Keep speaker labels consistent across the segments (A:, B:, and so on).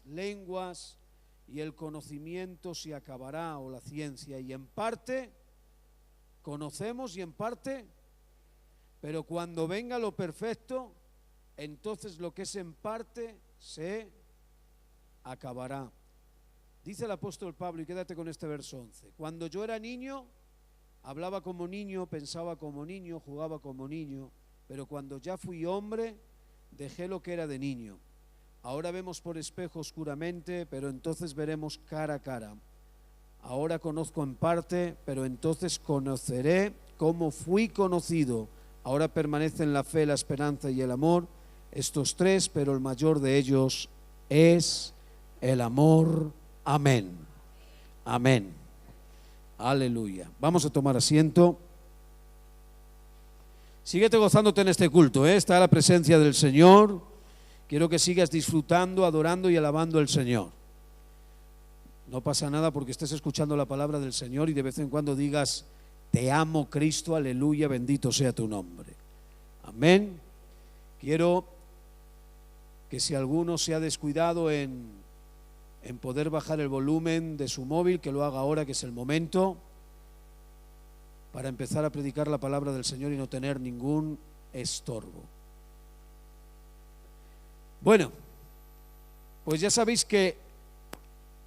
A: lenguas y el conocimiento se acabará, o la ciencia, y en parte conocemos y en parte, pero cuando venga lo perfecto, entonces lo que es en parte se acabará. Dice el apóstol Pablo, y quédate con este verso 11: cuando yo era niño, hablaba como niño, pensaba como niño, jugaba como niño, pero cuando ya fui hombre, dejé lo que era de niño. Ahora vemos por espejo oscuramente, pero entonces veremos cara a cara. Ahora conozco en parte, pero entonces conoceré como fui conocido. Ahora permanecen la fe, la esperanza y el amor, estos tres, pero el mayor de ellos es el amor. Amén. Amén. Aleluya. Vamos a tomar asiento. Síguete gozándote en este culto, Está la presencia del Señor. Quiero que sigas disfrutando, adorando y alabando al Señor. No pasa nada porque estés escuchando la palabra del Señor y de vez en cuando digas: te amo, Cristo, aleluya, bendito sea tu nombre. Amén. Quiero que si alguno se ha descuidado en poder bajar el volumen de su móvil, que lo haga ahora, que es el momento, para empezar a predicar la palabra del Señor y no tener ningún estorbo. Bueno, pues ya sabéis que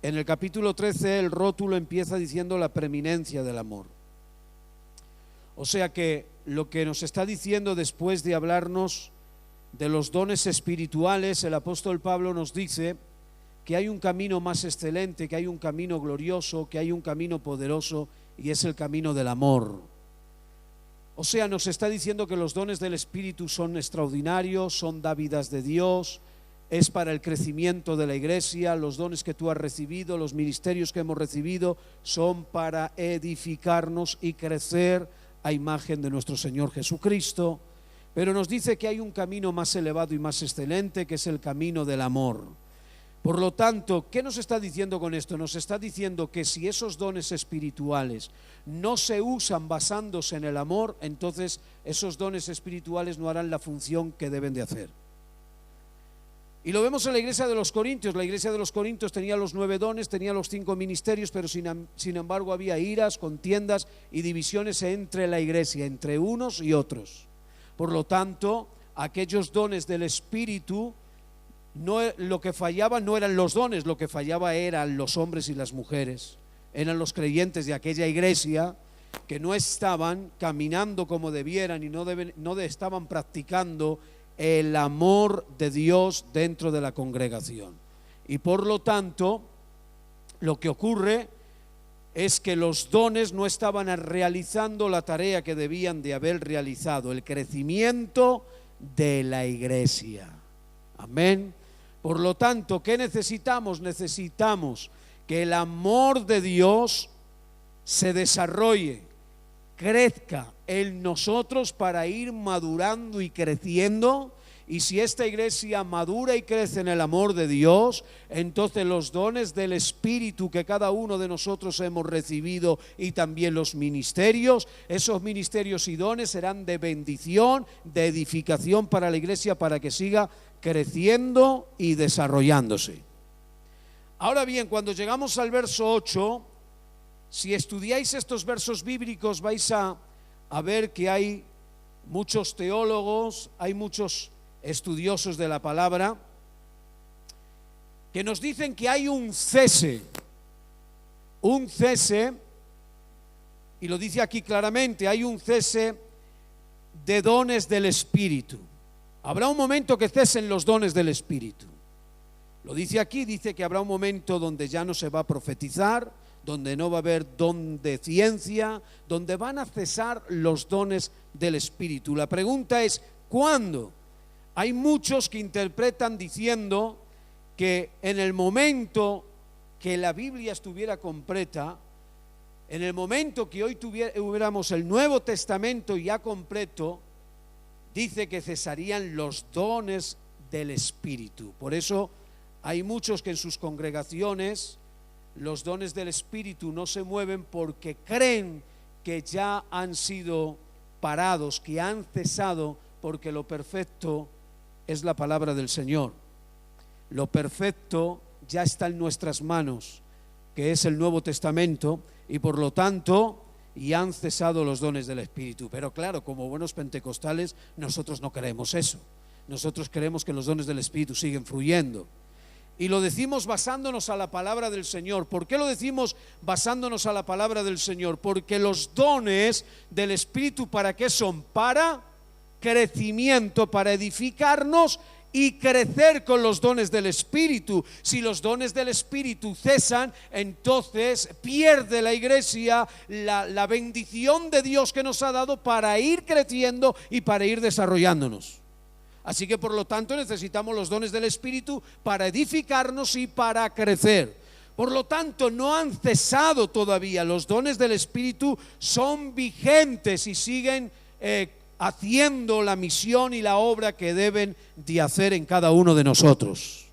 A: en el capítulo 13 el rótulo empieza diciendo la preeminencia del amor. O sea que lo que nos está diciendo después de hablarnos de los dones espirituales, el apóstol Pablo nos dice que hay un camino más excelente, que hay un camino glorioso, que hay un camino poderoso, y es el camino del amor. O sea, nos está diciendo que los dones del Espíritu son extraordinarios, son dávidas de Dios, es para el crecimiento de la iglesia. Los dones que tú has recibido, los ministerios que hemos recibido, son para edificarnos y crecer a imagen de nuestro Señor Jesucristo. Pero nos dice que hay un camino más elevado y más excelente, que es el camino del amor. Por lo tanto, ¿qué nos está diciendo con esto? Nos está diciendo que si esos dones espirituales no se usan basándose en el amor, entonces esos dones espirituales no harán la función que deben de hacer. Y lo vemos en la iglesia de los Corintios. La iglesia de los Corintios tenía los 9 dones, tenía los 5 ministerios, pero sin embargo había iras, contiendas y divisiones entre la iglesia, entre unos y otros. Por lo tanto, aquellos dones del Espíritu, lo que fallaba no eran los dones, lo que fallaba eran los hombres y las mujeres. Eran los creyentes de aquella iglesia que no estaban caminando como debieran y no estaban practicando el amor de Dios dentro de la congregación. Y por lo tanto, lo que ocurre es que los dones no estaban realizando la tarea que debían de haber realizado, el crecimiento de la iglesia. Amén. Por lo tanto, ¿qué necesitamos? Necesitamos que el amor de Dios se desarrolle, crezca en nosotros para ir madurando y creciendo. Y si esta iglesia madura y crece en el amor de Dios, entonces los dones del Espíritu que cada uno de nosotros hemos recibido, y también los ministerios, esos ministerios y dones serán de bendición, de edificación para la iglesia, para que siga creciendo y desarrollándose. Ahora bien, cuando llegamos al verso 8, si estudiáis estos versos bíblicos vais a ver que hay muchos teólogos, hay muchos estudiosos de la palabra que nos dicen que hay un cese, y lo dice aquí claramente, hay un cese de dones del Espíritu. Habrá un momento que cesen los dones del Espíritu. Lo dice aquí, dice que habrá un momento donde ya no se va a profetizar, donde no va a haber don de ciencia, donde van a cesar los dones del Espíritu. La pregunta es, ¿cuándo? Hay muchos que interpretan diciendo que en el momento que la Biblia estuviera completa, en el momento que hoy tuviéramos el Nuevo Testamento ya completo, dice que cesarían los dones del Espíritu. Por eso hay muchos que en sus congregaciones los dones del Espíritu no se mueven, porque creen que ya han sido parados, que han cesado, porque lo perfecto es la palabra del Señor. Lo perfecto ya está en nuestras manos, que es el Nuevo Testamento, y por lo tanto y han cesado los dones del Espíritu. Pero claro, como buenos pentecostales, nosotros no queremos eso. Nosotros queremos que los dones del Espíritu siguen fluyendo. Y lo decimos basándonos a la palabra del Señor. ¿Por qué lo decimos basándonos a la palabra del Señor? Porque los dones del Espíritu, ¿para qué son? Para crecimiento, para edificarnos y crecer con los dones del Espíritu. Si los dones del Espíritu cesan, entonces pierde la iglesia la bendición de Dios que nos ha dado para ir creciendo y para ir desarrollándonos. Así que por lo tanto necesitamos los dones del Espíritu para edificarnos y para crecer. Por lo tanto, no han cesado todavía. Los dones del Espíritu son vigentes y siguen haciendo la misión y la obra que deben de hacer en cada uno de nosotros.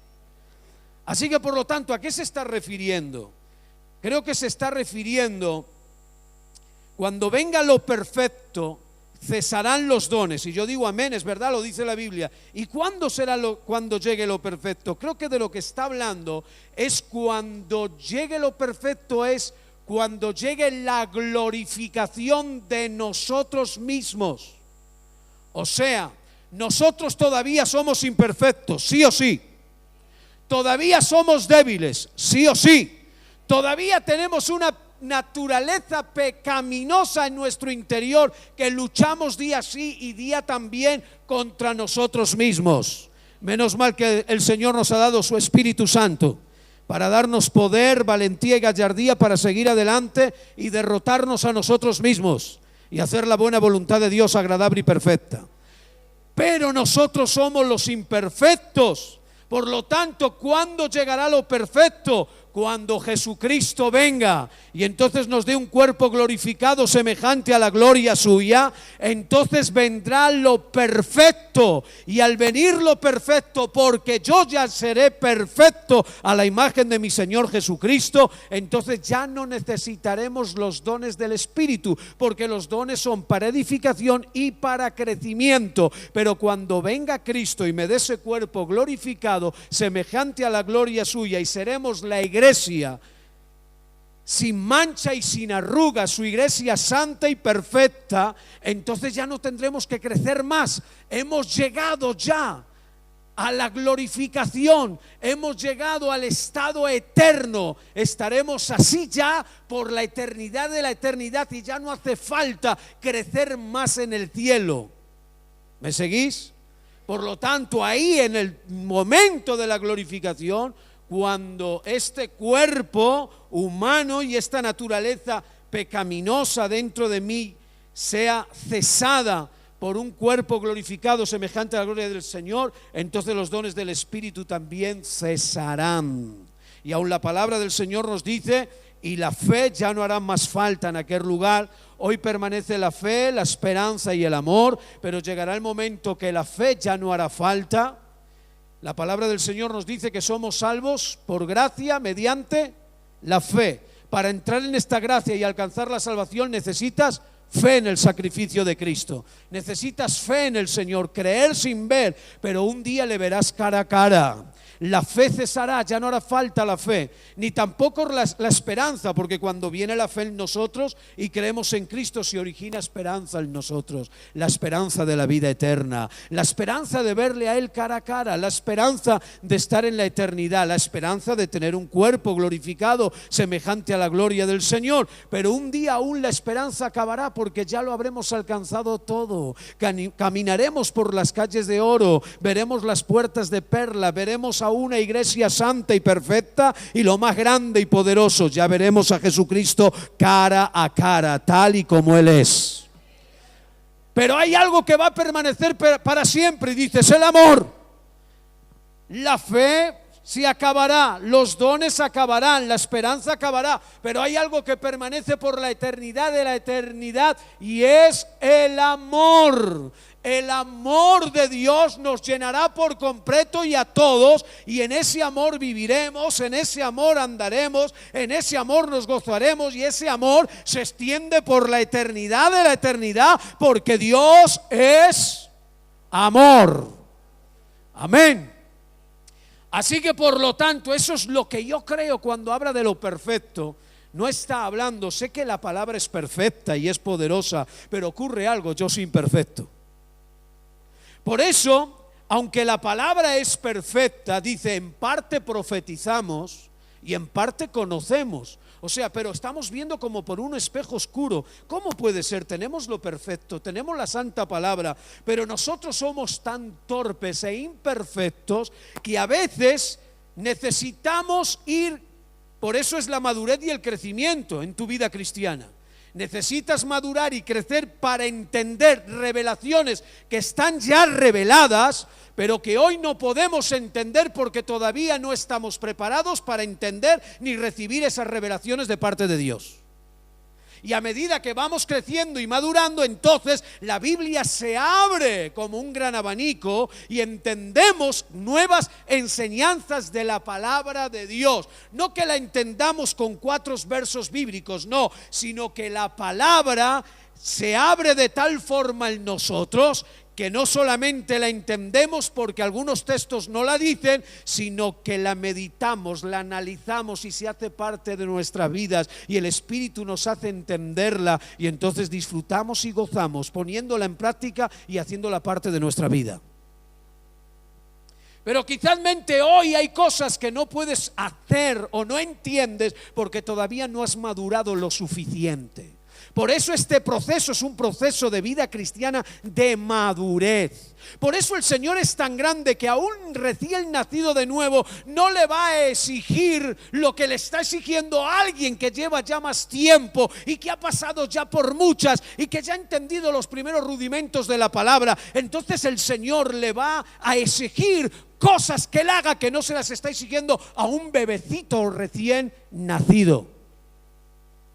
A: Así que por lo tanto, ¿a qué se está refiriendo? Creo que se está refiriendo, cuando venga lo perfecto, cesarán los dones. Y yo digo amén, es verdad, lo dice la Biblia. ¿Y cuándo será cuando llegue lo perfecto? Creo que de lo que está hablando es cuando llegue lo perfecto, es cuando llegue la glorificación de nosotros mismos. O sea, nosotros todavía somos imperfectos, sí o sí. Todavía somos débiles, sí o sí. Todavía tenemos una naturaleza pecaminosa en nuestro interior, que luchamos día sí y día también contra nosotros mismos. Menos mal que el Señor nos ha dado su Espíritu Santo para darnos poder, valentía y gallardía para seguir adelante y derrotarnos a nosotros mismos y hacer la buena voluntad de Dios agradable y perfecta. Pero nosotros somos los imperfectos. Por lo tanto, ¿cuándo llegará lo perfecto? Cuando Jesucristo venga y entonces nos dé un cuerpo glorificado semejante a la gloria suya, entonces vendrá lo perfecto. Y al venir lo perfecto, porque yo ya seré perfecto a la imagen de mi Señor Jesucristo, entonces ya no necesitaremos los dones del Espíritu, porque los dones son para edificación y para crecimiento. Pero cuando venga Cristo y me dé ese cuerpo glorificado semejante a la gloria suya, y seremos la iglesia sin mancha y sin arruga, su iglesia santa y perfecta, entonces ya no tendremos que crecer más. Hemos llegado ya a la glorificación, hemos llegado al estado eterno. Estaremos así ya por la eternidad de la eternidad, y ya no hace falta crecer más en el cielo. ¿Me seguís? Por lo tanto, ahí en el momento de la glorificación, cuando este cuerpo humano y esta naturaleza pecaminosa dentro de mí sea cesada por un cuerpo glorificado semejante a la gloria del Señor, entonces los dones del Espíritu también cesarán. Y aún la palabra del Señor nos dice: y la fe ya no hará más falta en aquel lugar. Hoy permanece la fe, la esperanza y el amor, pero llegará el momento que la fe ya no hará falta. La palabra del Señor nos dice que somos salvos por gracia mediante la fe. Para entrar en esta gracia y alcanzar la salvación necesitas fe en el sacrificio de Cristo. Necesitas fe en el Señor, creer sin ver, pero un día le verás cara a cara. La fe cesará, ya no hará falta la fe, ni tampoco la esperanza, porque cuando viene la fe en nosotros y creemos en Cristo, se origina esperanza en nosotros, la esperanza de la vida eterna, la esperanza de verle a Él cara a cara, la esperanza de estar en la eternidad, la esperanza de tener un cuerpo glorificado semejante a la gloria del Señor. Pero un día aún la esperanza acabará, porque ya lo habremos alcanzado todo. Caminaremos por las calles de oro, veremos las puertas de perla, veremos a una iglesia santa y perfecta, y lo más grande y poderoso, ya veremos a Jesucristo cara a cara, tal y como Él es. Pero hay algo que va a permanecer para siempre, y dices: el amor. La fe se acabará, los dones acabarán, la esperanza acabará, pero hay algo que permanece por la eternidad de la eternidad, y es el amor. El amor de Dios nos llenará por completo y a todos, y en ese amor viviremos, en ese amor andaremos, en ese amor nos gozaremos, y ese amor se extiende por la eternidad de la eternidad, porque Dios es amor. Amén. Así que por lo tanto, eso es lo que yo creo cuando habla de lo perfecto. No está hablando, sé que la palabra es perfecta y es poderosa, pero ocurre algo, yo soy imperfecto. Por eso, aunque la palabra es perfecta, dice, en parte profetizamos y en parte conocemos. O sea, pero estamos viendo como por un espejo oscuro. ¿Cómo puede ser? Tenemos lo perfecto, tenemos la santa palabra, pero nosotros somos tan torpes e imperfectos que a veces necesitamos ir. Por eso es la madurez y el crecimiento en tu vida cristiana. Necesitas madurar y crecer para entender revelaciones que están ya reveladas, pero que hoy no podemos entender porque todavía no estamos preparados para entender ni recibir esas revelaciones de parte de Dios. Y a medida que vamos creciendo y madurando, entonces la Biblia se abre como un gran abanico y entendemos nuevas enseñanzas de la palabra de Dios. No que la entendamos con 4 versos bíblicos, no, sino que la palabra se abre de tal forma en nosotros que no solamente la entendemos porque algunos textos no la dicen, sino que la meditamos, la analizamos y se hace parte de nuestras vidas y el Espíritu nos hace entenderla y entonces disfrutamos y gozamos poniéndola en práctica y haciéndola parte de nuestra vida. Pero quizás hoy hay cosas que no puedes hacer o no entiendes porque todavía no has madurado lo suficiente. Por eso este proceso es un proceso de vida cristiana de madurez. Por eso el Señor es tan grande que a un recién nacido de nuevo no le va a exigir lo que le está exigiendo a alguien que lleva ya más tiempo y que ha pasado ya por muchas y que ya ha entendido los primeros rudimentos de la palabra. Entonces el Señor le va a exigir cosas que él haga que no se las está exigiendo a un bebecito recién nacido.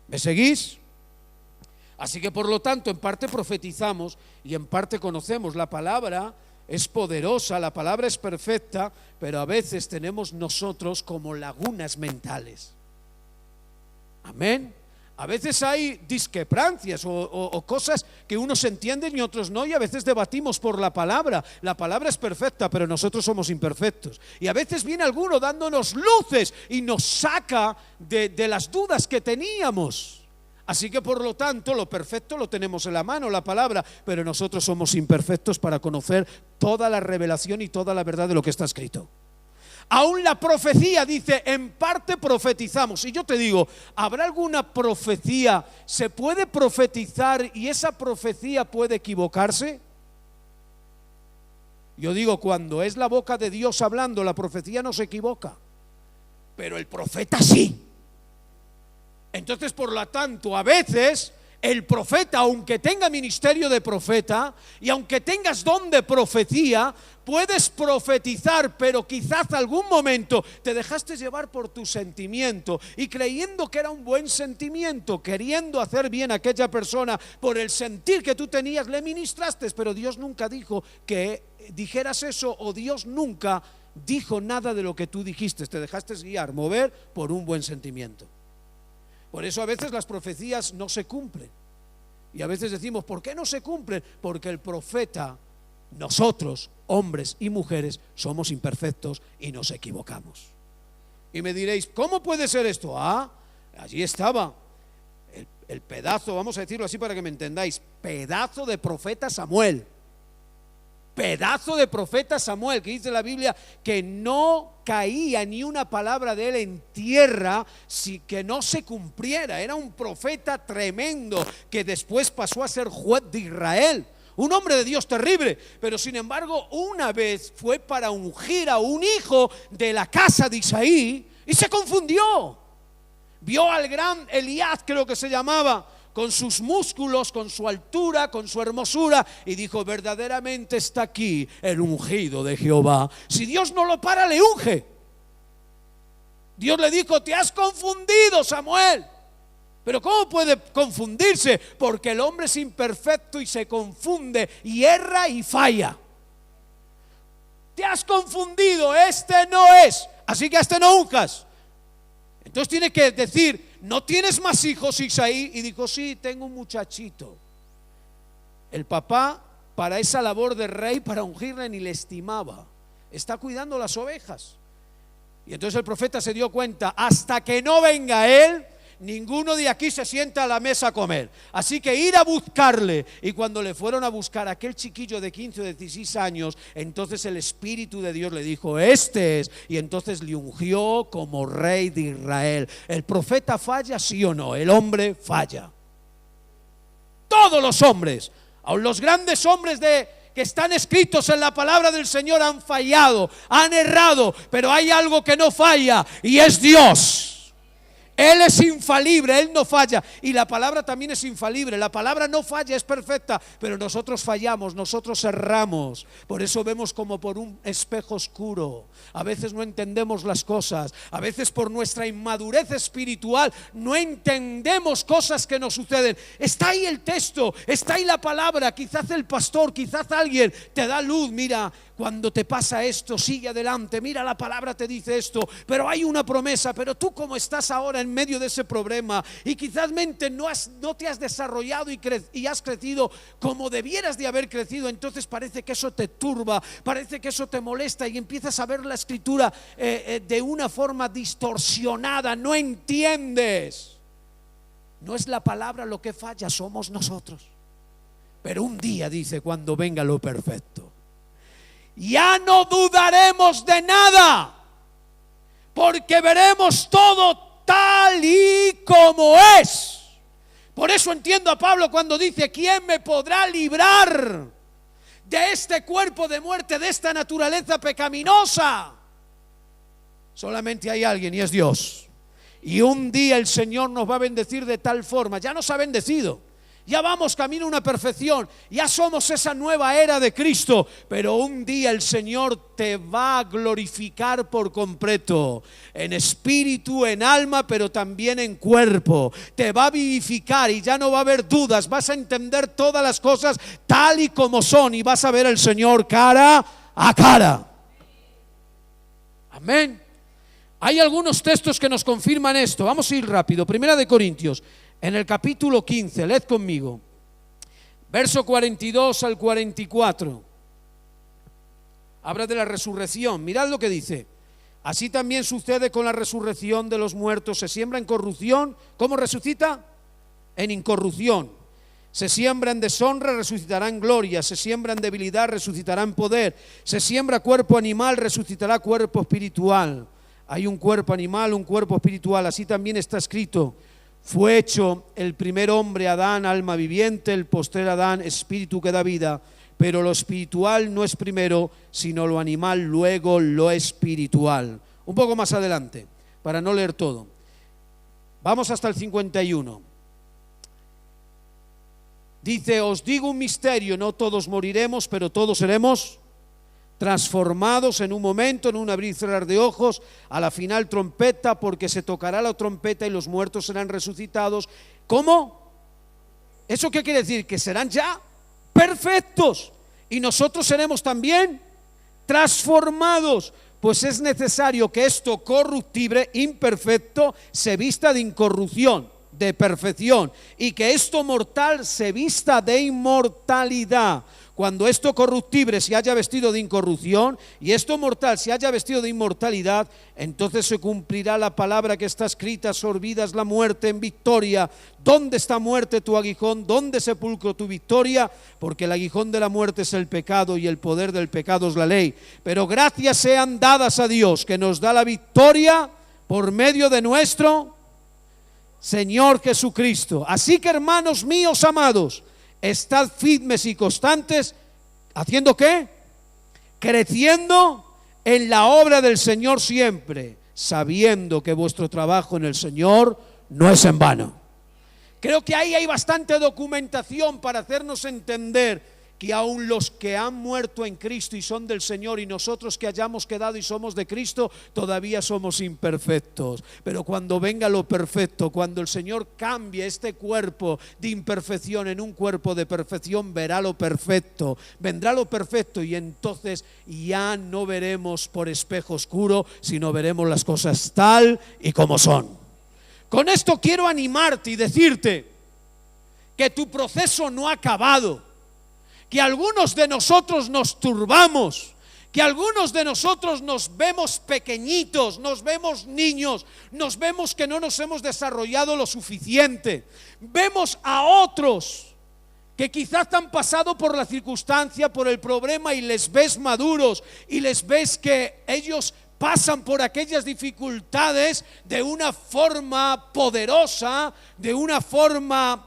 A: ¿Me seguís? Así que por lo tanto en parte profetizamos y en parte conocemos. La palabra es poderosa, la palabra es perfecta, pero a veces tenemos nosotros como lagunas mentales. Amén. A veces hay discrepancias o cosas que unos entienden y otros no, y a veces debatimos por la palabra. La palabra es perfecta, pero nosotros somos imperfectos. Y a veces viene alguno dándonos luces y nos saca de las dudas que teníamos. Así que por lo tanto lo perfecto lo tenemos en la mano, la palabra, pero nosotros somos imperfectos para conocer toda la revelación y toda la verdad de lo que está escrito. Aún la profecía dice, en parte profetizamos. Y yo te digo, ¿habrá alguna profecía? ¿Se puede profetizar y esa profecía puede equivocarse? Yo digo, cuando es la boca de Dios hablando, la profecía no se equivoca, pero el profeta sí. Entonces, por lo tanto, a veces el profeta, aunque tenga ministerio de profeta y aunque tengas don de profecía, puedes profetizar, pero quizás algún momento te dejaste llevar por tu sentimiento y creyendo que era un buen sentimiento, queriendo hacer bien a aquella persona por el sentir que tú tenías, le ministraste, pero Dios nunca dijo que dijeras eso, o Dios nunca dijo nada de lo que tú dijiste, te dejaste guiar, mover por un buen sentimiento. Por eso a veces las profecías no se cumplen. Y a veces decimos, ¿por qué no se cumplen? Porque el profeta, nosotros, hombres y mujeres, somos imperfectos y nos equivocamos. Y me diréis, ¿cómo puede ser esto? Allí estaba el pedazo, vamos a decirlo así para que me entendáis, pedazo de profeta Samuel. Pedazo de profeta Samuel, que dice la Biblia que no caía ni una palabra de él en tierra si que no se cumpliera. Era un profeta tremendo que después pasó a ser juez de Israel, un hombre de Dios terrible, pero sin embargo una vez fue para ungir a un hijo de la casa de Isaí y se confundió. Vio al gran Elías, creo que se llamaba, con sus músculos, con su altura, con su hermosura, y dijo, verdaderamente está aquí el ungido de Jehová. Si Dios no lo para, le unge. Dios le dijo, te has confundido, Samuel. Pero ¿cómo puede confundirse? Porque el hombre es imperfecto y se confunde y erra y falla. Te has confundido, este no es, así que a este no unjas. Entonces tiene que decir, ¿no tienes más hijos, Isaí? Y dijo, sí, tengo un muchachito. El papá, para esa labor de rey, para ungirle, ni le estimaba. Está cuidando las ovejas. Y entonces el profeta se dio cuenta, hasta que no venga él, ninguno de aquí se sienta a la mesa a comer. Así que ir a buscarle. Y cuando le fueron a buscar a aquel chiquillo de 15 o 16 años, entonces el Espíritu de Dios le dijo, este es. Y entonces le ungió como rey de Israel. ¿El profeta falla, sí o no? El hombre falla. Todos los hombres, aun los grandes hombres que están escritos en la palabra del Señor han fallado, han errado, pero hay algo que no falla y es Dios. Él es infalible, Él no falla. Y la palabra también es infalible. La palabra no falla, es perfecta. Pero nosotros fallamos, nosotros erramos. Por eso vemos como por un espejo oscuro. A veces no entendemos las cosas. A veces por nuestra inmadurez espiritual no entendemos cosas que nos suceden. Está ahí el texto, está ahí la palabra. Quizás el pastor, quizás alguien te da luz. Mira, cuando te pasa esto, sigue adelante. Mira, la palabra te dice esto, pero hay una promesa. Pero tú, como estás ahora en medio de ese problema y quizás no te has desarrollado y has crecido como debieras de haber crecido, entonces parece que eso te turba, parece que eso te molesta y empiezas a ver la escritura de una forma distorsionada. No entiendes. No es la palabra lo que falla, somos nosotros. Pero un día, dice, cuando venga lo perfecto, ya no dudaremos de nada, porque veremos todo tal y como es. Por eso entiendo a Pablo cuando dice, ¿quién me podrá librar de este cuerpo de muerte, de esta naturaleza pecaminosa? Solamente hay alguien, y es Dios. Y un día el Señor nos va a bendecir de tal forma, ya nos ha bendecido, ya vamos camino a una perfección, ya somos esa nueva era de Cristo, pero un día el Señor te va a glorificar por completo, en espíritu, en alma, pero también en cuerpo. Te va a vivificar y ya no va a haber dudas, vas a entender todas las cosas tal y como son y vas a ver al Señor cara a cara. Amén. Hay algunos textos que nos confirman esto. Vamos a ir rápido. Primera de Corintios, en el capítulo 15, leed conmigo, verso 42 al 44. Habla de la resurrección. Mirad lo que dice. Así también sucede con la resurrección de los muertos. Se siembra en corrupción. ¿Cómo resucita? En incorrupción. Se siembra en deshonra, resucitará en gloria. Se siembra en debilidad, resucitará en poder. Se siembra cuerpo animal, resucitará cuerpo espiritual. Hay un cuerpo animal, un cuerpo espiritual. Así también está escrito. Fue hecho el primer hombre, Adán, alma viviente, el postrer Adán, espíritu que da vida. Pero lo espiritual no es primero, sino lo animal, luego lo espiritual. Un poco más adelante, para no leer todo. Vamos hasta el 51. Dice, os digo un misterio, no todos moriremos, pero todos seremos transformados en un momento, en un abrir y cerrar de ojos, a la final trompeta, porque se tocará la trompeta y los muertos serán resucitados. ¿Cómo? ¿Eso qué quiere decir? Que serán ya perfectos y nosotros seremos también transformados. Pues es necesario que esto corruptible, imperfecto, se vista de incorrupción, de perfección, y que esto mortal se vista de inmortalidad. Cuando esto corruptible se haya vestido de incorrupción y esto mortal se haya vestido de inmortalidad, entonces se cumplirá la palabra que está escrita: sorbidas la muerte en victoria. ¿Dónde está, muerte, tu aguijón? ¿Dónde, sepulcro, tu victoria? Porque el aguijón de la muerte es el pecado y el poder del pecado es la ley. Pero gracias sean dadas a Dios, que nos da la victoria por medio de nuestro Señor Jesucristo. Así que, hermanos míos amados, estad firmes y constantes, ¿haciendo qué? Creciendo en la obra del Señor siempre, sabiendo que vuestro trabajo en el Señor no es en vano. Creo que ahí hay bastante documentación para hacernos entender que aun los que han muerto en Cristo y son del Señor, y nosotros que hayamos quedado y somos de Cristo, todavía somos imperfectos. Pero cuando venga lo perfecto, cuando el Señor cambie este cuerpo de imperfección en un cuerpo de perfección, verá lo perfecto, vendrá lo perfecto, y entonces ya no veremos por espejo oscuro, sino veremos las cosas tal y como son. Con esto quiero animarte y decirte que tu proceso no ha acabado, que algunos de nosotros nos turbamos, que algunos de nosotros nos vemos pequeñitos, nos vemos niños, nos vemos que no nos hemos desarrollado lo suficiente. Vemos a otros que quizás han pasado por la circunstancia, por el problema, y les ves maduros y les ves que ellos pasan por aquellas dificultades de una forma poderosa, de una forma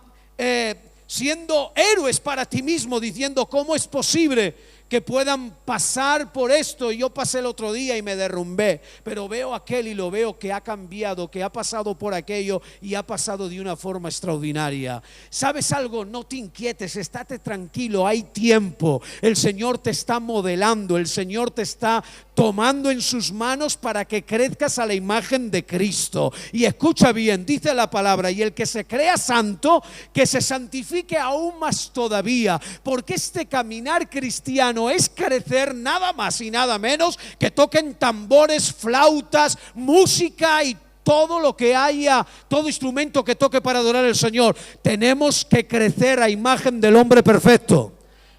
A: siendo héroes para ti mismo, diciendo: ¿cómo es posible que puedan pasar por esto? Yo pasé el otro día y me derrumbé, pero veo a aquel y lo veo que ha cambiado, que ha pasado por aquello y ha pasado de una forma extraordinaria. ¿Sabes algo? No te inquietes, estate tranquilo, hay tiempo. El Señor te está modelando, el Señor te está tomando en sus manos para que crezcas a la imagen de Cristo. Y escucha bien, dice la palabra: y el que se crea santo, que se santifique aún más todavía, porque este caminar cristiano es crecer nada más y nada menos que toquen tambores, flautas, música y todo lo que haya, todo instrumento que toque para adorar al Señor. Tenemos que crecer a imagen del hombre perfecto,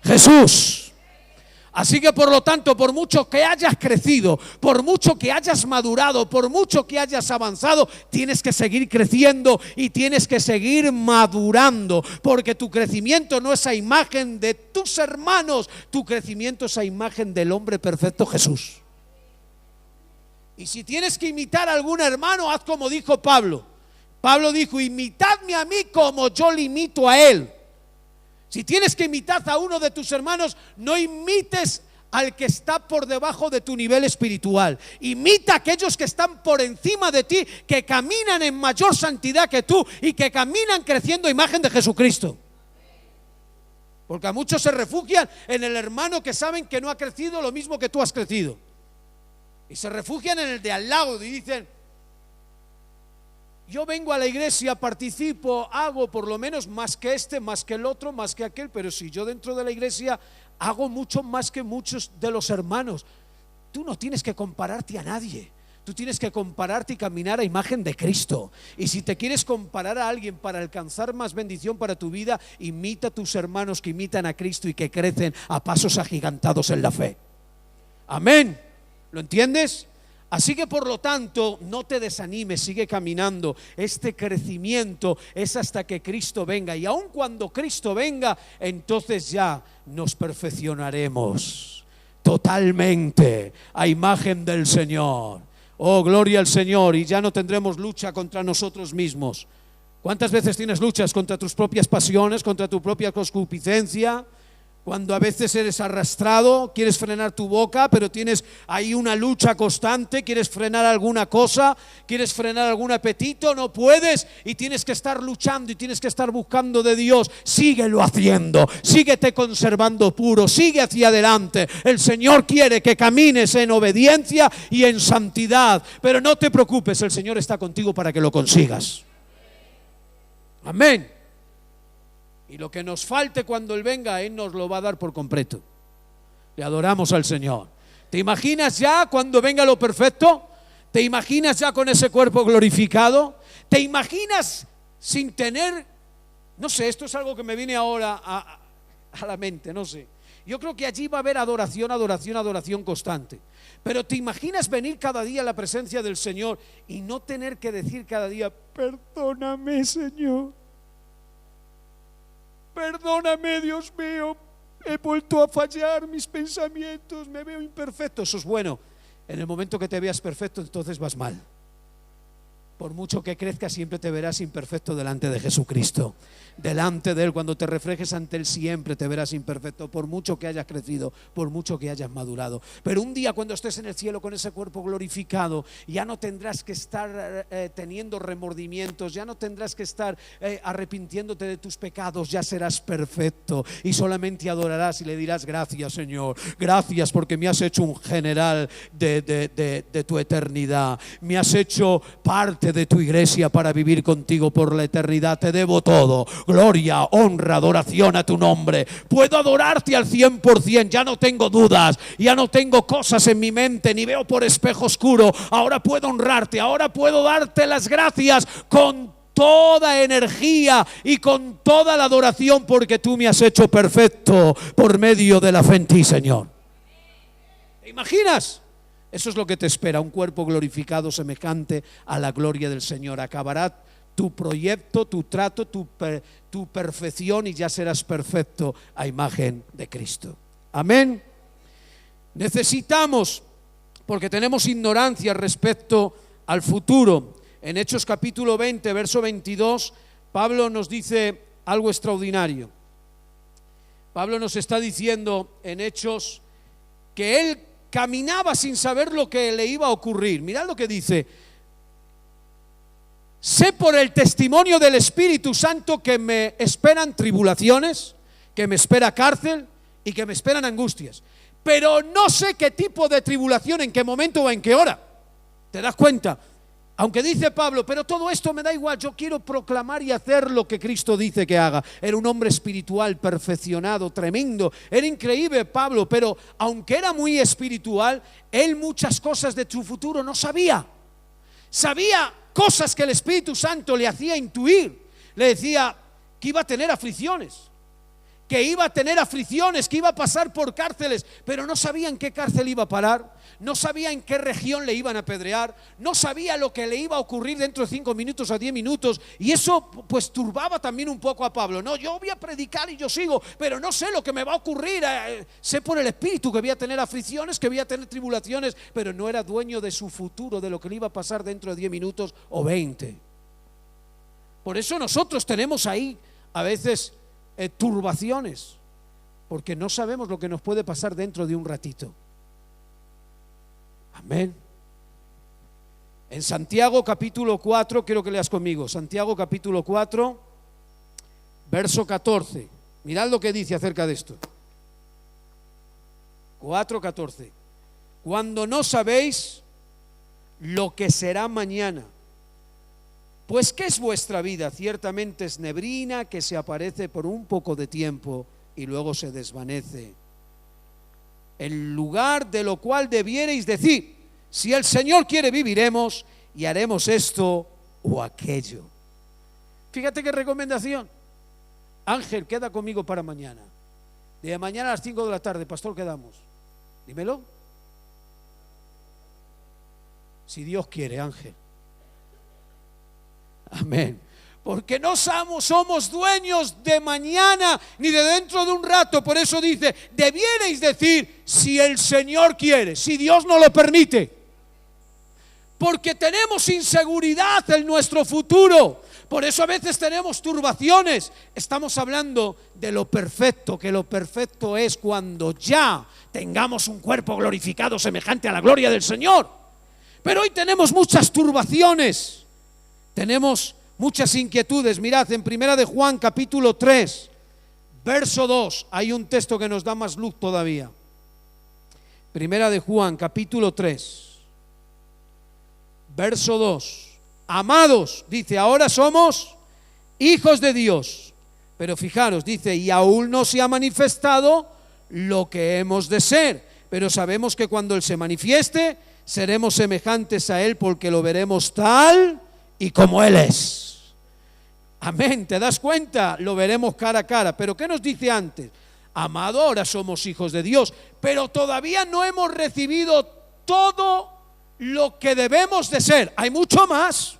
A: Jesús. Así que por lo tanto, por mucho que hayas crecido, por mucho que hayas madurado, por mucho que hayas avanzado, tienes que seguir creciendo y tienes que seguir madurando, porque tu crecimiento no es a imagen de tus hermanos, tu crecimiento es a imagen del hombre perfecto, Jesús. Y si tienes que imitar a algún hermano, haz como dijo Pablo. Pablo dijo: imitadme a mí como yo le imito a él. Si tienes que imitar a uno de tus hermanos, no imites al que está por debajo de tu nivel espiritual. Imita a aquellos que están por encima de ti, que caminan en mayor santidad que tú y que caminan creciendo a imagen de Jesucristo. Porque a muchos se refugian en el hermano que saben que no ha crecido lo mismo que tú has crecido. Y se refugian en el de al lado y dicen: yo vengo a la iglesia, participo, hago por lo menos más que este, más que el otro, más que aquel, pero si yo dentro de la iglesia hago mucho más que muchos de los hermanos. Tú no tienes que compararte a nadie. Tú tienes que compararte y caminar a imagen de Cristo. Y si te quieres comparar a alguien para alcanzar más bendición para tu vida, imita a tus hermanos que imitan a Cristo y que crecen a pasos agigantados en la fe. Amén. ¿Lo entiendes? Así que por lo tanto, no te desanimes, sigue caminando. Este crecimiento es hasta que Cristo venga. Y aun cuando Cristo venga, entonces ya nos perfeccionaremos totalmente a imagen del Señor. Oh, gloria al Señor. Y ya no tendremos lucha contra nosotros mismos. ¿Cuántas veces tienes luchas contra tus propias pasiones, contra tu propia concupiscencia? Cuando a veces eres arrastrado, quieres frenar tu boca, pero tienes ahí una lucha constante, quieres frenar alguna cosa, quieres frenar algún apetito, no puedes y tienes que estar luchando y tienes que estar buscando de Dios. Síguelo haciendo, síguete conservando puro, sigue hacia adelante. El Señor quiere que camines en obediencia y en santidad, pero no te preocupes, el Señor está contigo para que lo consigas. Amén. Y lo que nos falte cuando Él venga, Él nos lo va a dar por completo. Le adoramos al Señor. ¿Te imaginas ya cuando venga lo perfecto? ¿Te imaginas ya con ese cuerpo glorificado? ¿Te imaginas sin tener, no sé, esto es algo que me viene ahora a la mente, no sé. Yo creo que allí va a haber adoración, adoración, adoración constante. Pero ¿te imaginas venir cada día a la presencia del Señor y no tener que decir cada día: perdóname, Señor? Perdóname, Dios mío, he vuelto a fallar, mis pensamientos, me veo imperfecto. Eso es bueno. En el momento que te veas perfecto, entonces vas mal. Por mucho que crezcas, siempre te verás imperfecto delante de Jesucristo. Delante de Él, cuando te reflejes ante Él, siempre te verás imperfecto, por mucho que hayas crecido, por mucho que hayas madurado. Pero un día cuando estés en el cielo con ese cuerpo glorificado, ya no tendrás que estar teniendo remordimientos, ya no tendrás que estar arrepintiéndote de tus pecados, ya serás perfecto y solamente adorarás y le dirás: gracias, Señor, gracias porque me has hecho un general de tu eternidad, me has hecho parte de tu iglesia para vivir contigo por la eternidad. Te debo todo. Gloria, honra, adoración a tu nombre. Puedo adorarte al 100%. Ya no tengo dudas, ya no tengo cosas en mi mente, ni veo por espejo oscuro. Ahora puedo honrarte, ahora puedo darte las gracias con toda energía y con toda la adoración, porque tú me has hecho perfecto por medio de la fe en ti, Señor. ¿Te imaginas? Eso es lo que te espera, un cuerpo glorificado semejante a la gloria del Señor. Acabará tu proyecto, tu trato, tu perfección, y ya serás perfecto a imagen de Cristo. Amén. Necesitamos, porque tenemos ignorancia respecto al futuro. En Hechos capítulo 20, verso 22, Pablo nos dice algo extraordinario. Pablo nos está diciendo en Hechos que él caminaba sin saber lo que le iba a ocurrir. Mirad lo que dice: sé por el testimonio del Espíritu Santo que me esperan tribulaciones, que me espera cárcel y que me esperan angustias, pero no sé qué tipo de tribulación, en qué momento o en qué hora. ¿Te das cuenta? Aunque dice Pablo, pero todo esto me da igual, yo quiero proclamar y hacer lo que Cristo dice que haga. Era un hombre espiritual, perfeccionado, tremendo. Era increíble Pablo, pero aunque era muy espiritual, él muchas cosas de su futuro no sabía. Sabía cosas que el Espíritu Santo le hacía intuir. Le decía que iba a tener aflicciones, que iba a pasar por cárceles, pero no sabía en qué cárcel iba a parar, no sabía en qué región le iban a apedrear, no sabía lo que le iba a ocurrir dentro de 5 minutos a 10 minutos, y eso pues turbaba también un poco a Pablo. No, yo voy a predicar y yo sigo, pero no sé lo que me va a ocurrir, sé por el Espíritu que voy a tener aflicciones, que voy a tener tribulaciones, pero no era dueño de su futuro, de lo que le iba a pasar dentro de 10 minutos o 20. Por eso nosotros tenemos ahí a veces turbaciones, porque no sabemos lo que nos puede pasar dentro de un ratito. Amén. En Santiago capítulo 4, quiero que leas conmigo, Santiago capítulo 4, verso 14. Mirad lo que dice acerca de esto. 4:14. Cuando no sabéis lo que será mañana, pues ¿qué es vuestra vida? Ciertamente es neblina que se aparece por un poco de tiempo y luego se desvanece. En lugar de lo cual debierais decir: si el Señor quiere, viviremos y haremos esto o aquello. Fíjate qué recomendación. Ángel, queda conmigo para mañana. De mañana a las 5 de la tarde, pastor, quedamos. Dímelo. Si Dios quiere, Ángel. Amén. Porque no somos dueños de mañana ni de dentro de un rato. Por eso dice: debierais decir si el Señor quiere, si Dios nos lo permite. Porque tenemos inseguridad en nuestro futuro. Por eso a veces tenemos turbaciones. Estamos hablando de lo perfecto, que lo perfecto es cuando ya tengamos un cuerpo glorificado semejante a la gloria del Señor. Pero hoy tenemos muchas turbaciones. Tenemos muchas inquietudes. Mirad, en Primera de Juan capítulo 3, verso 2, hay un texto que nos da más luz todavía. Primera de Juan capítulo 3, verso 2. Amados, dice, ahora somos hijos de Dios. Pero fijaros, dice, y aún no se ha manifestado lo que hemos de ser. Pero sabemos que cuando Él se manifieste, seremos semejantes a Él, porque lo veremos tal y como Él es. Amén, ¿te das cuenta? Lo veremos cara a cara. Pero ¿qué nos dice antes? Amado, ahora somos hijos de Dios, pero todavía no hemos recibido todo lo que debemos de ser. Hay mucho más.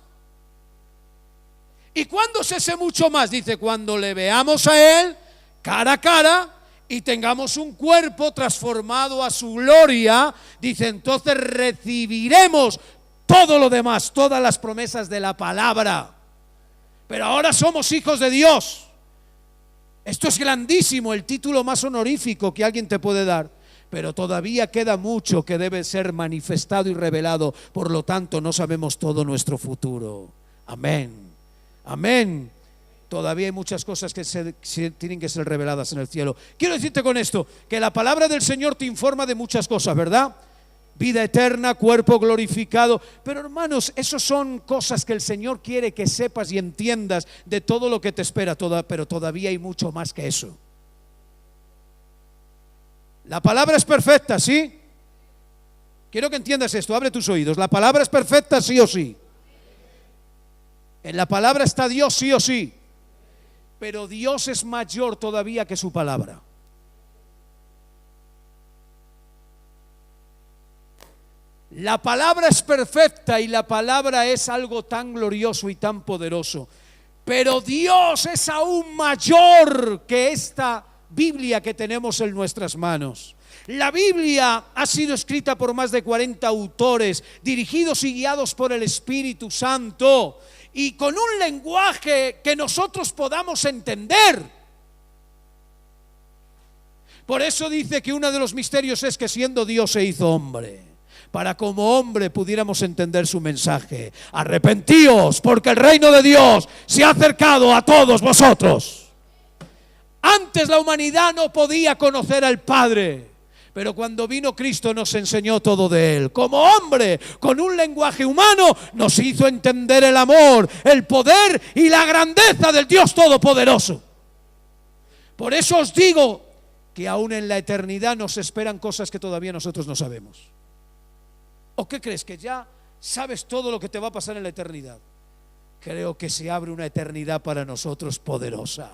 A: ¿Y cuándo es ese mucho más? Dice, cuando le veamos a Él cara a cara y tengamos un cuerpo transformado a su gloria. Dice, entonces recibiremos todo lo demás, todas las promesas de la palabra. Pero ahora somos hijos de Dios. Esto es grandísimo, el título más honorífico que alguien te puede dar. Pero todavía queda mucho que debe ser manifestado y revelado. Por lo tanto, no sabemos todo nuestro futuro. Amén. Amén. Todavía hay muchas cosas que tienen que ser reveladas en el cielo. Quiero decirte con esto, que la palabra del Señor te informa de muchas cosas, ¿verdad? Vida eterna, cuerpo glorificado. Pero hermanos, eso son cosas que el Señor quiere que sepas y entiendas de todo lo que te espera, pero todavía hay mucho más que eso. La palabra es perfecta, ¿sí? Quiero que entiendas esto, abre tus oídos. La palabra es perfecta, sí o sí. En la palabra está Dios, sí o sí. Pero Dios es mayor todavía que su palabra. La palabra es perfecta y la palabra es algo tan glorioso y tan poderoso. Pero Dios es aún mayor que esta Biblia que tenemos en nuestras manos. La Biblia ha sido escrita por más de 40 autores, dirigidos y guiados por el Espíritu Santo, y con un lenguaje que nosotros podamos entender. Por eso dice que uno de los misterios es que siendo Dios se hizo hombre, para como hombre pudiéramos entender su mensaje. Arrepentíos, porque el reino de Dios se ha acercado a todos vosotros. Antes la humanidad no podía conocer al Padre, pero cuando vino Cristo nos enseñó todo de Él. Como hombre, con un lenguaje humano, nos hizo entender el amor, el poder y la grandeza del Dios Todopoderoso. Por eso os digo que aún en la eternidad nos esperan cosas que todavía nosotros no sabemos. ¿O qué crees? ¿Que ya sabes todo lo que te va a pasar en la eternidad? Creo que se abre una eternidad para nosotros poderosa,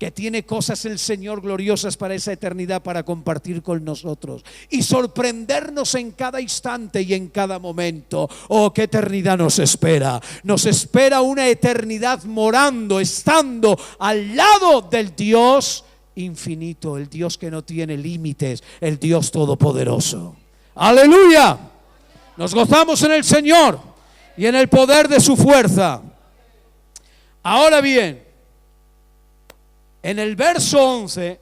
A: que tiene cosas el Señor gloriosas para esa eternidad, para compartir con nosotros y sorprendernos en cada instante y en cada momento. Oh, qué eternidad nos espera. Nos espera una eternidad morando, estando al lado del Dios infinito, el Dios que no tiene límites, el Dios todopoderoso. ¡Aleluya! Nos gozamos en el Señor y en el poder de su fuerza. Ahora bien, en el verso 11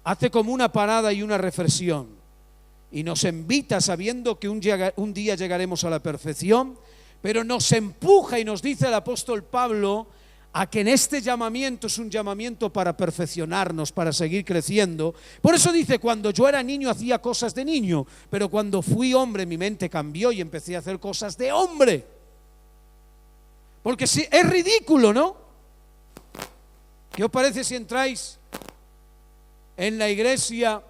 A: hace como una parada y una reflexión y nos invita, sabiendo que un día llegaremos a la perfección, pero nos empuja y nos dice el apóstol Pablo a que en este llamamiento es un llamamiento para perfeccionarnos, para seguir creciendo. Por eso dice: cuando yo era niño hacía cosas de niño, pero cuando fui hombre mi mente cambió y empecé a hacer cosas de hombre. Porque si es ridículo, ¿no? ¿Qué os parece si entráis en la iglesia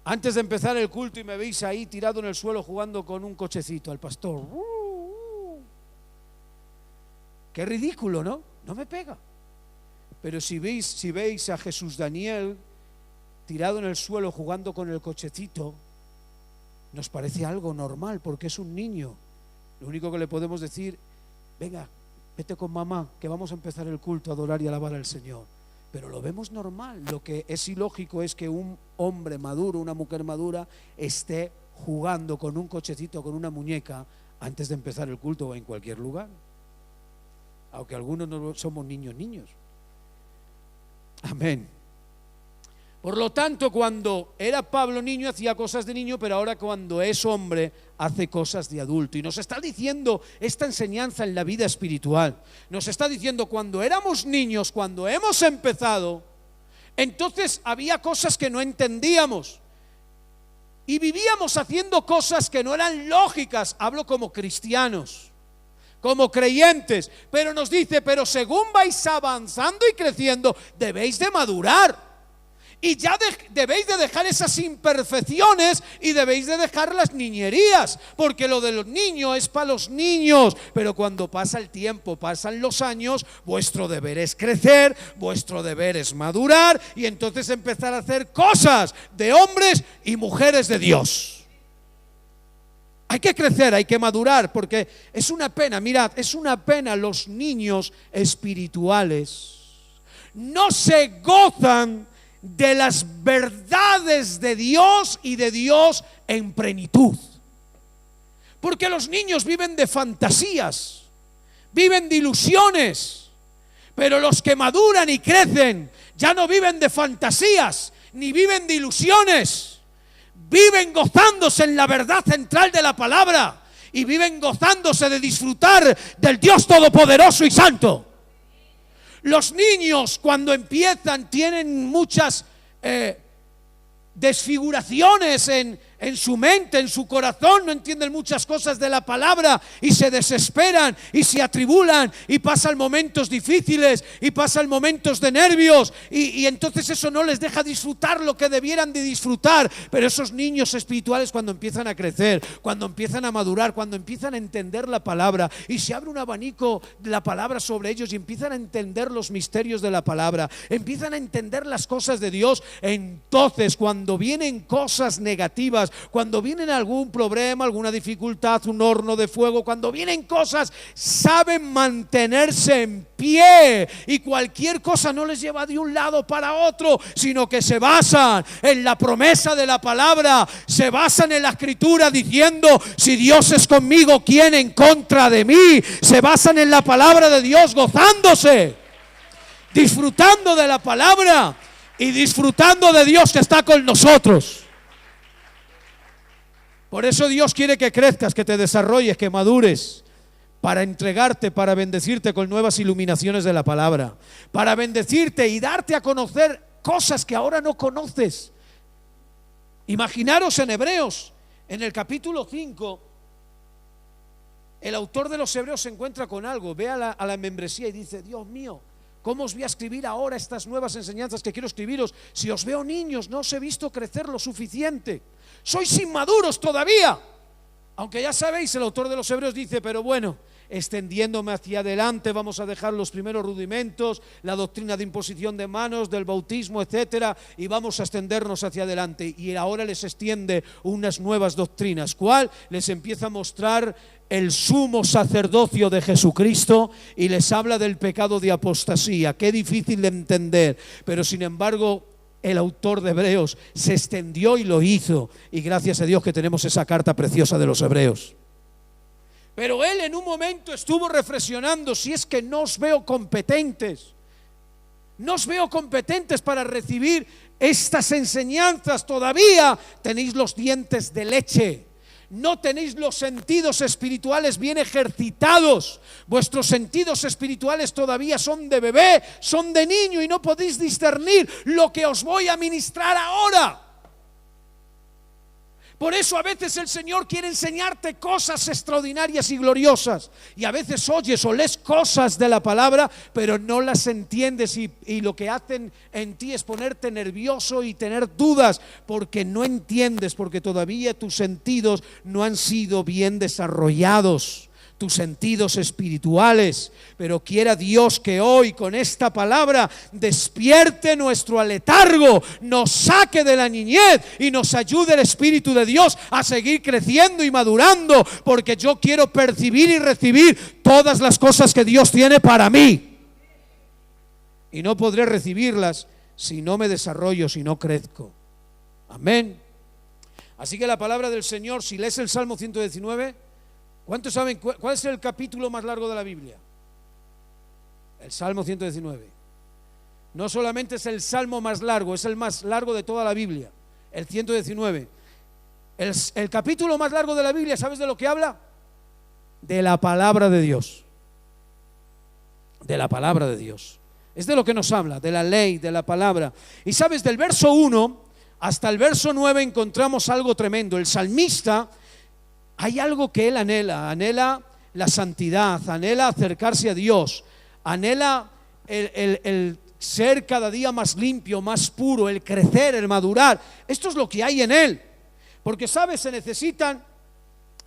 A: antes de empezar el culto y me veis ahí tirado en el suelo jugando con un cochecito al pastor? Qué ridículo, ¿no? No me pega. Pero si veis a Jesús Daniel tirado en el suelo jugando con el cochecito, nos parece algo normal porque es un niño. Lo único que le podemos decir: venga, vete con mamá, que vamos a empezar el culto, a adorar y alabar al Señor. Pero lo vemos normal. Lo que es ilógico es que un hombre maduro, una mujer madura, esté jugando con un cochecito, con una muñeca, antes de empezar el culto o en cualquier lugar. Aunque algunos no somos niños. Amén. Por lo tanto, cuando era Pablo niño hacía cosas de niño, pero ahora cuando es hombre hace cosas de adulto. Y nos está diciendo esta enseñanza en la vida espiritual. Nos está diciendo: cuando éramos niños, cuando hemos empezado, entonces había cosas que no entendíamos y vivíamos haciendo cosas que no eran lógicas. Hablo como cristianos, como creyentes, pero nos dice: pero según vais avanzando y creciendo, debéis de madurar. Y ya debéis de dejar esas imperfecciones y debéis de dejar las niñerías, porque lo de los niños es para los niños. Pero cuando pasa el tiempo, pasan los años, vuestro deber es crecer, vuestro deber es madurar y entonces empezar a hacer cosas de hombres y mujeres de Dios. Hay que crecer, hay que madurar, porque es una pena, mirad, es una pena. Los niños espirituales no se gozan de las verdades de Dios y de Dios en plenitud, porque los niños viven de fantasías, viven de ilusiones. Pero los que maduran y crecen ya no viven de fantasías ni viven de ilusiones, viven gozándose en la verdad central de la palabra y viven gozándose de disfrutar del Dios todopoderoso y santo. Los niños, cuando empiezan, tienen muchas desfiguraciones en su mente, en su corazón. No entienden muchas cosas de la palabra y se desesperan y se atribulan y pasan momentos difíciles y pasan momentos de nervios y entonces eso no les deja disfrutar lo que debieran de disfrutar. Pero esos niños espirituales, cuando empiezan a crecer, cuando empiezan a madurar, cuando empiezan a entender la palabra y se abre un abanico de la palabra sobre ellos y empiezan a entender los misterios de la palabra, empiezan a entender las cosas de Dios, entonces cuando vienen cosas negativas, cosas, cuando vienen algún problema, alguna dificultad, un horno de fuego, cuando vienen cosas, saben mantenerse en pie y cualquier cosa no les lleva de un lado para otro, sino que se basan en la promesa de la palabra, se basan en la escritura diciendo: si Dios es conmigo, ¿quién en contra de mí? Se basan en la palabra de Dios, gozándose, disfrutando de la palabra y disfrutando de Dios que está con nosotros. Por eso Dios quiere que crezcas, que te desarrolles, que madures, para entregarte, para bendecirte con nuevas iluminaciones de la palabra, para bendecirte y darte a conocer cosas que ahora no conoces. Imaginaros en Hebreos, en el capítulo 5, el autor de los Hebreos se encuentra con algo, ve a la membresía y dice: Dios mío, ¿cómo os voy a escribir ahora estas nuevas enseñanzas que quiero escribiros? Si os veo niños, no os he visto crecer lo suficiente. Sois inmaduros todavía. Aunque ya sabéis, el autor de los Hebreos dice: pero bueno, extendiéndome hacia adelante, vamos a dejar los primeros rudimentos, la doctrina de imposición de manos, del bautismo, etcétera, y vamos a extendernos hacia adelante. Y ahora les extiende unas nuevas doctrinas. ¿Cuál? Les empieza a mostrar el sumo sacerdocio de Jesucristo y les habla del pecado de apostasía. Qué difícil de entender, pero sin embargo el autor de Hebreos se extendió y lo hizo, y gracias a Dios que tenemos esa carta preciosa de los Hebreos. Pero él en un momento estuvo reflexionando: si es que no os veo competentes, no os veo competentes para recibir estas enseñanzas, todavía tenéis los dientes de leche, no tenéis los sentidos espirituales bien ejercitados, vuestros sentidos espirituales todavía son de bebé, son de niño, y no podéis discernir lo que os voy a ministrar ahora. Por eso a veces el Señor quiere enseñarte cosas extraordinarias y gloriosas, y a veces oyes o lees cosas de la palabra, pero no las entiendes, y lo que hacen en ti es ponerte nervioso y tener dudas, porque no entiendes, porque todavía tus sentidos no han sido bien desarrollados, tus sentidos espirituales. Pero quiera Dios que hoy con esta palabra despierte nuestro aletargo, nos saque de la niñez y nos ayude el Espíritu de Dios a seguir creciendo y madurando, porque yo quiero percibir y recibir todas las cosas que Dios tiene para mí, y no podré recibirlas si no me desarrollo, si no crezco. Amén. Así que la palabra del Señor, si lees el Salmo 119, ¿cuántos saben cuál es el capítulo más largo de la Biblia? El Salmo 119. No solamente es el salmo más largo, es el más largo de toda la Biblia, el 119. El capítulo más largo de la Biblia, ¿sabes de lo que habla? De la palabra de Dios. De la palabra de Dios. Es de lo que nos habla, de la ley, de la palabra. Y sabes, del verso 1 hasta el verso 9 encontramos algo tremendo. El salmista, hay algo que él anhela la santidad, anhela acercarse a Dios, anhela el ser cada día más limpio, más puro, el crecer, el madurar. Esto es lo que hay en él, porque sabes, se necesitan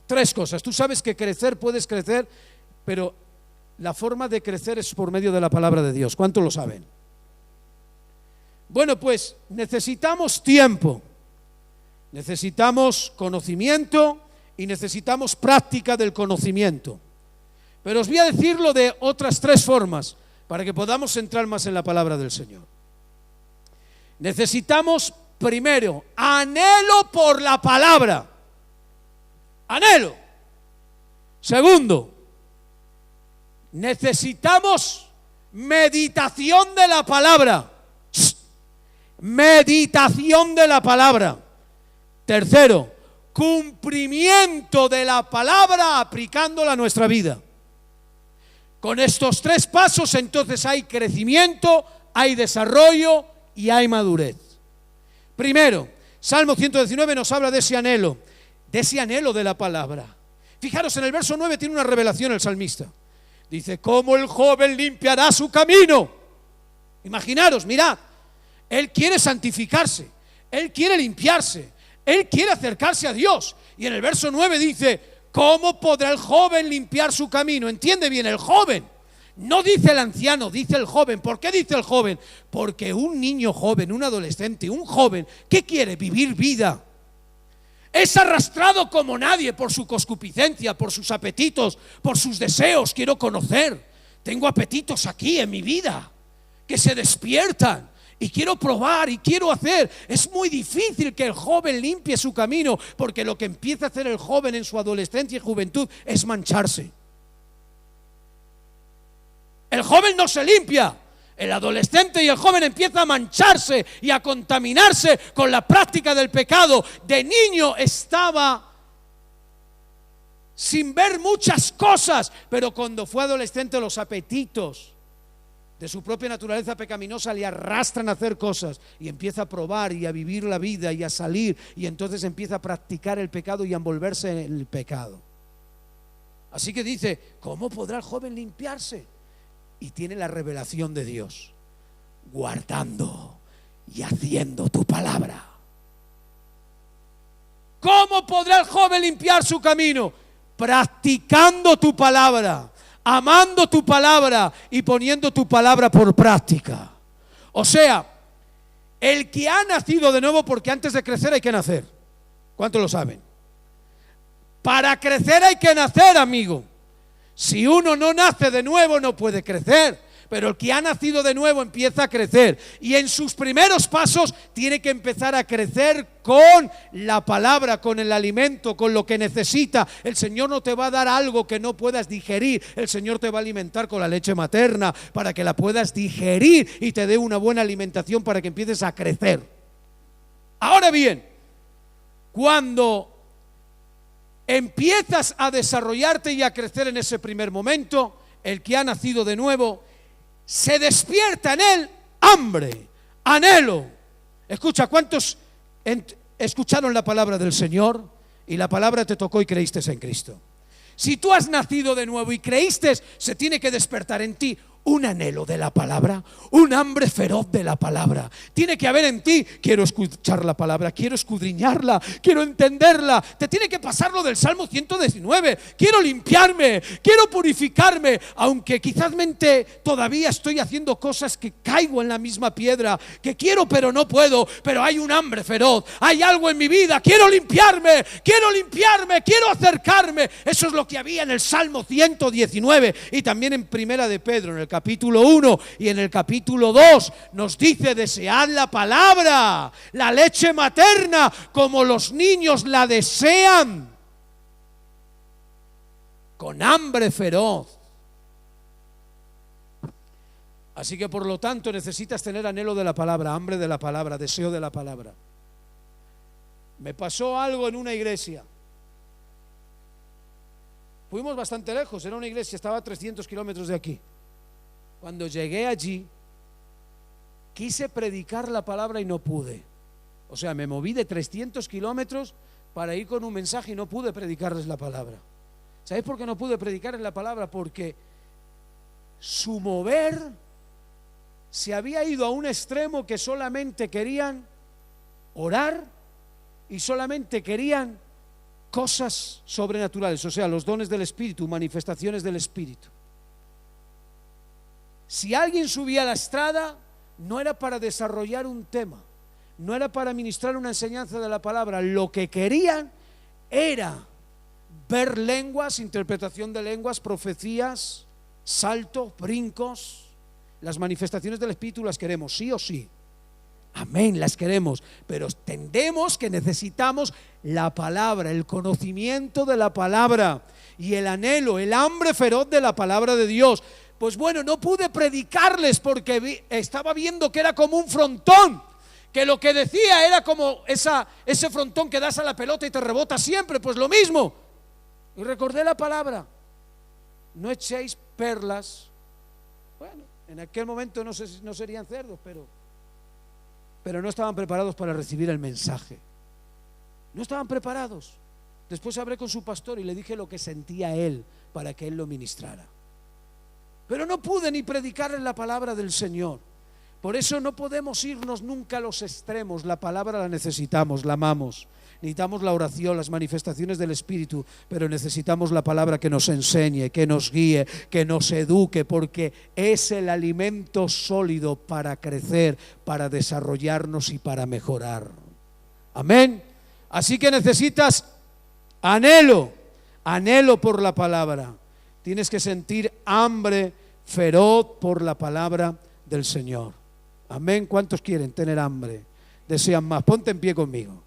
A: tres cosas. Tú sabes que crecer, puedes crecer, pero la forma de crecer es por medio de la palabra de Dios. ¿Cuántos lo saben? Bueno, pues necesitamos tiempo, necesitamos conocimiento y necesitamos práctica del conocimiento. Pero os voy a decirlo de otras tres formas para que podamos entrar más en la palabra del Señor. Necesitamos, primero, anhelo por la palabra. Anhelo. Segundo, necesitamos meditación de la palabra. Meditación de la palabra. Tercero, cumplimiento de la palabra aplicándola a nuestra vida. Con estos tres pasos entonces hay crecimiento, hay desarrollo y hay madurez. Primero, Salmo 119 nos habla de ese anhelo de la palabra. Fijaros, en el verso 9 tiene una revelación el salmista. Dice: ¿cómo el joven limpiará su camino? Imaginaros, mirad, él quiere santificarse, él quiere limpiarse, él quiere acercarse a Dios. Y en el verso 9 dice: ¿cómo podrá el joven limpiar su camino? Entiende bien, el joven. No dice el anciano, dice el joven. ¿Por qué dice el joven? Porque un niño joven, un adolescente, un joven, ¿qué quiere? Vivir vida. Es arrastrado como nadie por su concupiscencia, por sus apetitos, por sus deseos. Quiero conocer. Tengo apetitos aquí en mi vida que se despiertan y quiero probar y quiero hacer. Es muy difícil que el joven limpie su camino, porque lo que empieza a hacer el joven en su adolescencia y juventud es mancharse. El joven no se limpia. El adolescente y el joven empieza a mancharse y a contaminarse con la práctica del pecado. De niño estaba sin ver muchas cosas, pero cuando fue adolescente los apetitos de su propia naturaleza pecaminosa le arrastran a hacer cosas y empieza a probar y a vivir la vida y a salir, y entonces empieza a practicar el pecado y a envolverse en el pecado. Así que dice, ¿cómo podrá el joven limpiarse? Y tiene la revelación de Dios: guardando y haciendo tu palabra. ¿Cómo podrá el joven limpiar su camino? Practicando tu palabra, amando tu palabra y poniendo tu palabra por práctica. O sea, el que ha nacido de nuevo, porque antes de crecer hay que nacer. ¿Cuántos lo saben? Para crecer hay que nacer, amigo. Si uno no nace de nuevo no puede crecer, pero el que ha nacido de nuevo empieza a crecer, y en sus primeros pasos tiene que empezar a crecer con la palabra, con el alimento, con lo que necesita. El Señor no te va a dar algo que no puedas digerir. El Señor te va a alimentar con la leche materna para que la puedas digerir y te dé una buena alimentación para que empieces a crecer. Ahora bien, cuando empiezas a desarrollarte y a crecer en ese primer momento, el que ha nacido de nuevo, se despierta en él hambre, anhelo. Escucha, ¿cuántos escucharon la palabra del Señor y la palabra te tocó y creíste en Cristo? Si tú has nacido de nuevo y creíste, se tiene que despertar en ti un anhelo de la palabra, un hambre feroz de la palabra. Tiene que haber en ti: quiero escuchar la palabra, quiero escudriñarla, quiero entenderla. Te tiene que pasar lo del Salmo 119: quiero limpiarme, quiero purificarme, aunque quizás todavía estoy haciendo cosas que caigo en la misma piedra, que quiero pero no puedo, pero hay un hambre feroz, hay algo en mi vida, quiero limpiarme, quiero acercarme. Eso es lo que había en el Salmo 119, y también en Primera de Pedro, en el capítulo 1 y en el capítulo 2 nos dice: desead la palabra, la leche materna, como los niños la desean, con hambre feroz. Así que por lo tanto necesitas tener anhelo de la palabra, hambre de la palabra, deseo de la palabra. Me pasó algo en una iglesia. Fuimos bastante lejos, era una iglesia, estaba a 300 kilómetros de aquí. Cuando llegué allí, quise predicar la palabra y no pude. O sea, me moví de 300 kilómetros para ir con un mensaje y no pude predicarles la palabra. ¿Sabéis por qué no pude predicarles la palabra? Porque su mover se había ido a un extremo que solamente querían orar y solamente querían cosas sobrenaturales, o sea, los dones del Espíritu, manifestaciones del Espíritu. Si alguien subía a la estrada, no era para desarrollar un tema, no era para ministrar una enseñanza de la palabra. Lo que querían era ver lenguas, interpretación de lenguas, profecías, saltos, brincos. Las manifestaciones del Espíritu las queremos, sí o sí. Amén, las queremos, pero entendemos que necesitamos la palabra, el conocimiento de la palabra y el anhelo, el hambre feroz de la palabra de Dios. Pues bueno, no pude predicarles porque estaba viendo que era como un frontón, que lo que decía era como ese frontón que das a la pelota y te rebota siempre, pues lo mismo. Y recordé la palabra: no echéis perlas. Bueno, en aquel momento no serían cerdos, pero no estaban preparados para recibir el mensaje. No estaban preparados. Después hablé con su pastor y le dije lo que sentía él para que él lo ministrara. Pero no pude ni predicarle la palabra del Señor. Por eso no podemos irnos nunca a los extremos. La palabra la necesitamos, la amamos. Necesitamos la oración, las manifestaciones del Espíritu, pero necesitamos la palabra que nos enseñe, que nos guíe, que nos eduque, porque es el alimento sólido para crecer, para desarrollarnos y para mejorar. Amén. Así que necesitas anhelo por la palabra. Tienes que sentir hambre feroz por la palabra del Señor. Amén. ¿Cuántos quieren tener hambre? Desean más. Ponte en pie conmigo.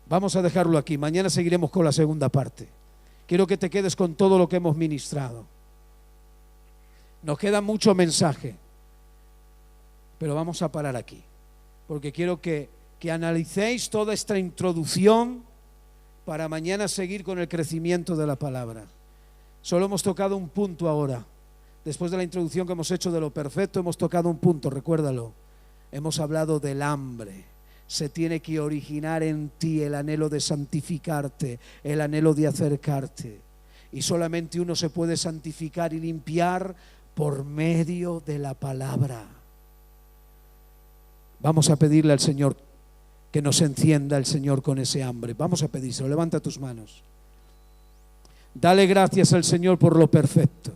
A: Vamos a dejarlo aquí. Mañana seguiremos con la segunda parte. Quiero que te quedes con todo lo que hemos ministrado. Nos queda mucho mensaje, pero vamos a parar aquí, porque quiero que analicéis toda esta introducción para mañana seguir con el crecimiento de la palabra. Solo hemos tocado un punto ahora. Después de la introducción que hemos hecho de lo perfecto, hemos tocado un punto, recuérdalo. Hemos hablado del hambre. Se tiene que originar en ti el anhelo de santificarte, el anhelo de acercarte. Y solamente uno se puede santificar y limpiar por medio de la palabra. Vamos a pedirle al Señor que nos encienda el Señor con ese hambre. Vamos a pedírselo. Levanta tus manos. Dale gracias al Señor por lo perfecto.